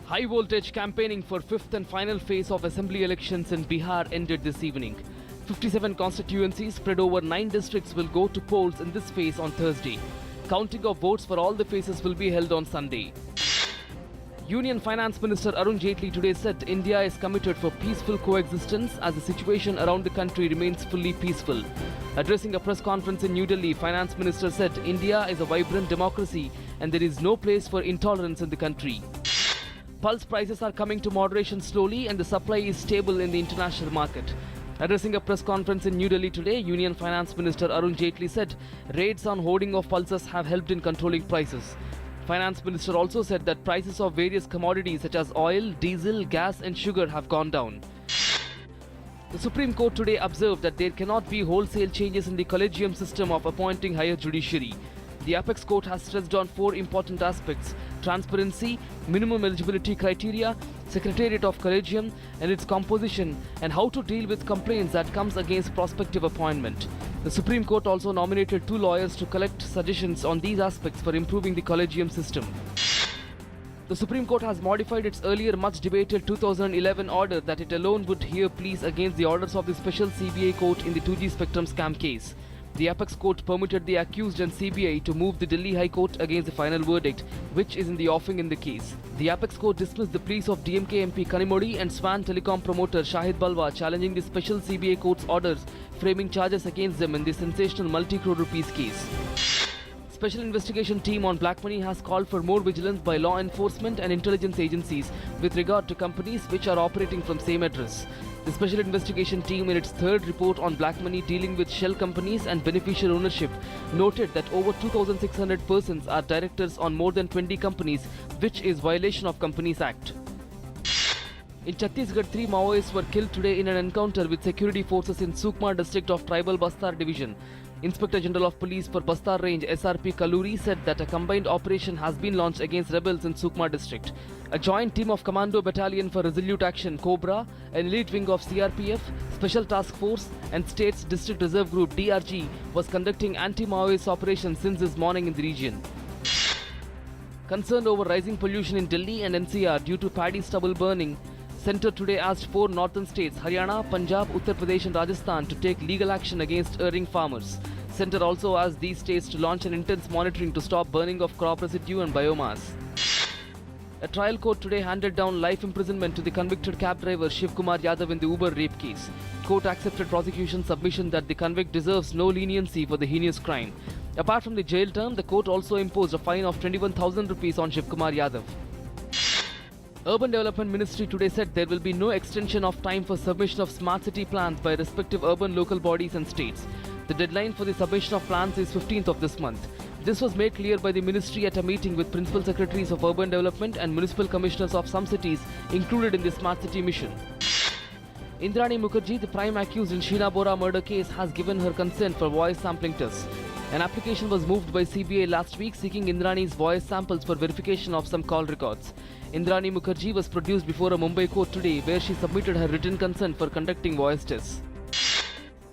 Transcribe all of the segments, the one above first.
High voltage campaigning for fifth and final phase of assembly elections in Bihar ended this evening. 57 constituencies spread over 9 districts will go to polls in this phase on Thursday. Counting of votes for all the phases will be held on Sunday. Union Finance Minister Arun Jaitley today said India is committed for peaceful coexistence as the situation around the country remains fully peaceful. Addressing a press conference in New Delhi, Finance Minister said India is a vibrant democracy and there is no place for intolerance in the country. Pulse prices are coming to moderation slowly and the supply is stable in the international market. Addressing a press conference in New Delhi today, Union Finance Minister Arun Jaitley said raids on hoarding of pulses have helped in controlling prices. Finance Minister also said that prices of various commodities such as oil, diesel, gas and sugar have gone down. The Supreme Court today observed that there cannot be wholesale changes in the collegium system of appointing higher judiciary. The Apex Court has stressed on 4 important aspects: transparency, minimum eligibility criteria, Secretariat of Collegium and its composition, and how to deal with complaints that comes against prospective appointment. The Supreme Court also nominated 2 lawyers to collect suggestions on these aspects for improving the collegium system. The Supreme Court has modified its earlier much-debated 2011 order that it alone would hear pleas against the orders of the special CBI court in the 2G spectrum scam case. The Apex Court permitted the accused and CBI to move the Delhi High Court against the final verdict, which is in the offing in the case. The Apex Court dismissed the pleas of DMK MP Kanimodi and Swan Telecom promoter Shahid Balwa challenging the special CBI court's orders, framing charges against them in the sensational multi-crore rupees case. Special investigation team on black money has called for more vigilance by law enforcement and intelligence agencies with regard to companies which are operating from same address. The Special Investigation Team in its 3rd report on black money dealing with shell companies and beneficial ownership noted that over 2,600 persons are directors on more than 20 companies, which is violation of Companies Act. In Chhattisgarh, 3 Maoists were killed today in an encounter with security forces in Sukma district of Tribal Bastar Division. Inspector General of Police for Bastar Range SRP Kaluri said that a combined operation has been launched against rebels in Sukma district. A joint team of Commando Battalion for Resolute Action Cobra, an elite wing of CRPF, Special Task Force and States District Reserve Group DRG was conducting anti-Maoist operations since this morning in the region. Concerned over rising pollution in Delhi and NCR due to paddy stubble burning, Centre today asked 4 northern states Haryana, Punjab, Uttar Pradesh and Rajasthan to take legal action against erring farmers. Centre also asked these states to launch an intense monitoring to stop burning of crop residue and biomass. A trial court today handed down life imprisonment to the convicted cab driver Shiv Kumar Yadav in the Uber rape case. Court accepted prosecution's submission that the convict deserves no leniency for the heinous crime. Apart from the jail term, the court also imposed a fine of 21,000 rupees on Shiv Kumar Yadav. Urban Development Ministry today said there will be no extension of time for submission of smart city plans by respective urban local bodies and states. The deadline for the submission of plans is 15th of this month. This was made clear by the ministry at a meeting with principal secretaries of urban development and municipal commissioners of some cities included in the smart city mission. Indrani Mukherjee, the prime accused in Sheena Bora murder case, has given her consent for voice sampling tests. An application was moved by CBI last week seeking Indrani's voice samples for verification of some call records. Indrani Mukherjee was produced before a Mumbai court today where she submitted her written consent for conducting voice tests.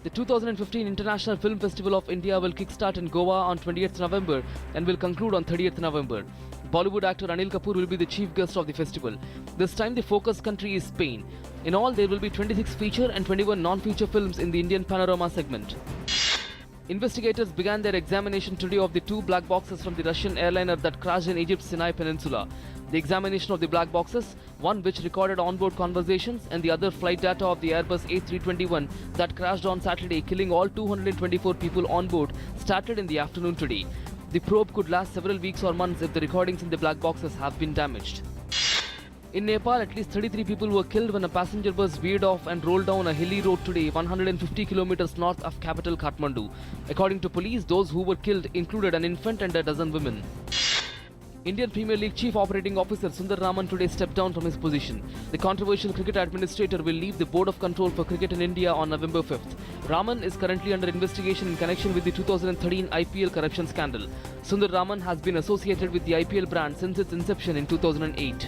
The 2015 International Film Festival of India will kickstart in Goa on 20th November and will conclude on 30th November. Bollywood actor Anil Kapoor will be the chief guest of the festival. This time the focus country is Spain. In all, there will be 26 feature and 21 non-feature films in the Indian Panorama segment. Investigators began their examination today of the 2 black boxes from the Russian airliner that crashed in Egypt's Sinai Peninsula. The examination of the black boxes, one which recorded onboard conversations and the other flight data of the Airbus A321 that crashed on Saturday, killing all 224 people on board, started in the afternoon today. The probe could last several weeks or months if the recordings in the black boxes have been damaged. In Nepal, at least 33 people were killed when a passenger bus veered off and rolled down a hilly road today 150 kilometers north of capital Kathmandu. According to police, those who were killed included an infant and a dozen women. Indian Premier League Chief Operating Officer Sundar Raman today stepped down from his position. The controversial cricket administrator will leave the Board of Control for Cricket in India on November 5th. Raman is currently under investigation in connection with the 2013 IPL corruption scandal. Sundar Raman has been associated with the IPL brand since its inception in 2008.